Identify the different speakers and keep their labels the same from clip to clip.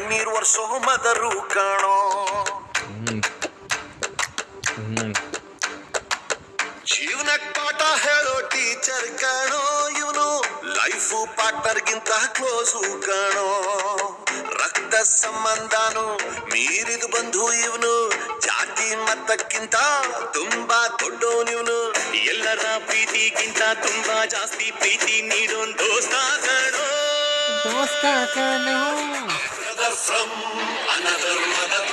Speaker 1: ಕಣ್ಣೀರ್ ವರ್ಷೋ ಮದರು ಕಾಣೋ. ಜೀವನಕ್ ಪಾಠ ಹೇಳೋ ಟೀಚರ್ ಕಾಣೋ ಇವನು. ಲೈಫು ಪಾರ್ಟ್ನರ್ಗಿಂತ ಕ್ಲೋಸು ಕಾಣೋ. ರಕ್ತ ಸಂಬಂಧನು ಮೀರಿದು ಬಂಧು ಇವನು. ಜಾತಿ ಮತಕ್ಕಿಂತ ತುಂಬಾ ದೊಡ್ಡವನಿವನು. ಎಲ್ಲರ ಪ್ರೀತಿಗಿಂತ ತುಂಬಾ ಜಾಸ್ತಿ ಪ್ರೀತಿ ನೀಡೋನ್ ದೋಸ್ತ ಕಾಣೋ. Brother from another mother,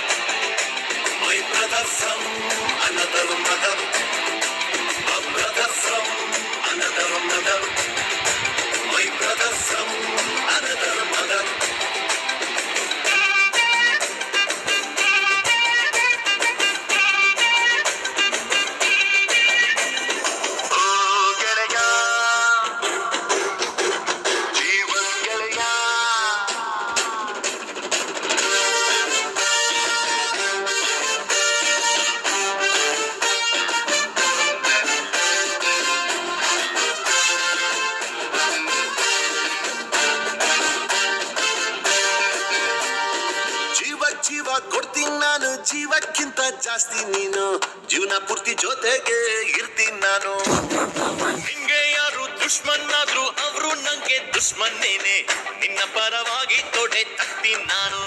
Speaker 1: my brother from another mother, my brother from another mother, my brother from another mother. ಜೀವ ಕೊಡ್ತೀನಿ ನಾನು, ಜೀವಕ್ಕಿಂತ ಜಾಸ್ತಿ ನೀನು. ಜೀವನ ಪೂರ್ತಿ ಜೊತೆಗೆ ಇರ್ತೀನಿ ನಾನು. ನಿಂಗೆ ಯಾರು ದುಶ್ಮನ್ನಾದ್ರು ಅವರು ನಂಗೆ ದುಶ್ಮನ್ನೇನೆ. ನಿನ್ನ ಪರವಾಗಿ ತೊಡೆ ತಗ್ತೀನಿ ನಾನು.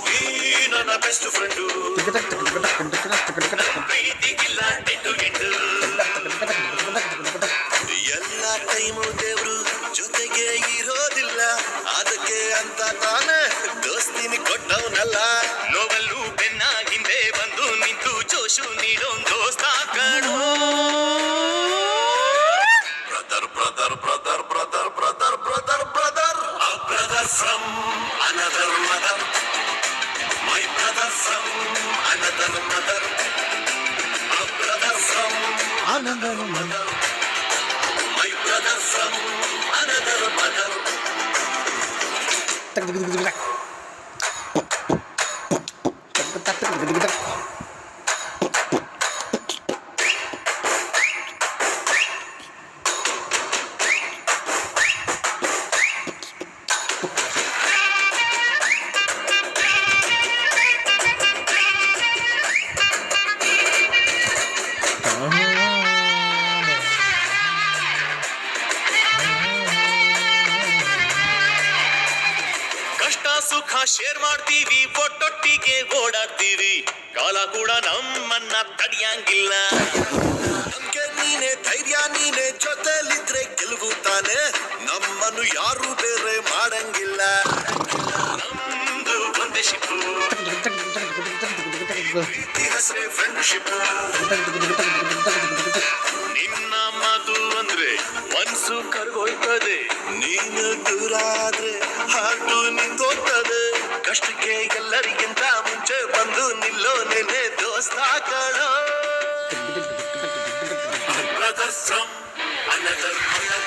Speaker 1: ನೀ ನನ್ನ ಬೆಸ್ಟ್ ಫ್ರೆಂಡು, ಪ್ರೀತಿಗಿಲ್ಲ ಎಂಟು ಎಂಟು. ಎಲ್ಲ ಟೈಮು ದೇವ್ರು ಜೊತೆಗೆ ಇರೋದಿಲ್ಲ. ಅದಕ್ಕೆ ಅಂತ ತಾನೇ ದೋಸ್ತಿನಿ ಕೊಟ್ಟವನಲ್ಲ. ನೋವಲ್ಲೂ ಬೆನ್ನ ಹಿಂದೆ ಬಂದು ನಿಂತು ಜೋಶು ನೀಡೋನ್ ದೋಸ್ತ ಕಾಣೋ. Brother brother brother brother brother brother brother, a brother from another mother, my brother from another mother, a brother from another mother, my brother from another mother. ಸುಖ ಶೇರ್ ಮಾಡ್ತೀವಿ, ಒಟ್ಟೊಟ್ಟಿಗೆ ಓಡಾಡ್ತೀವಿ. ಕಾಲ ಕೂಡ ನಮ್ಮನ್ನ ತಡಿಯಂಗಿಲ್ಲ. ನಮ್ಗೆ ನೀನೆ ಧೈರ್ಯ, ನೀನೆ ಜೊತೆಲಿದ್ರೆ ಗೆಲುವು ತಾನೆ. ನಮ್ಮನ್ನು ಯಾರು ಬೇರೆ ಮಾಡಂಗಿಲ್ಲ. ನಮ್ದು ಒಂದೇ ಶಿಪ್ಪು, ಹೆಸರೇ ಫ್ರೆಂಡ್ಶಿಪ್. ನಿನ್ನ ಮಾತು ಅಂದ್ರೆ ಮನ್ಸು ಕರ್ಗೋಯ್ತದೆ. ನೀನು ದೂರ ಆದ್ರೆ ಹಾಟು ನಿಂತೋಗ್ತದೆ. ಕಷ್ಟಕ್ಕೆ ಎಲ್ಲರಿಗಿಂತ ಮುಂಚೆ ಬಂದು ನಿಲ್ಲೋ ನೆನೆ ದೋಸ್ತ ಕಾಣೋ. Brother from another mother,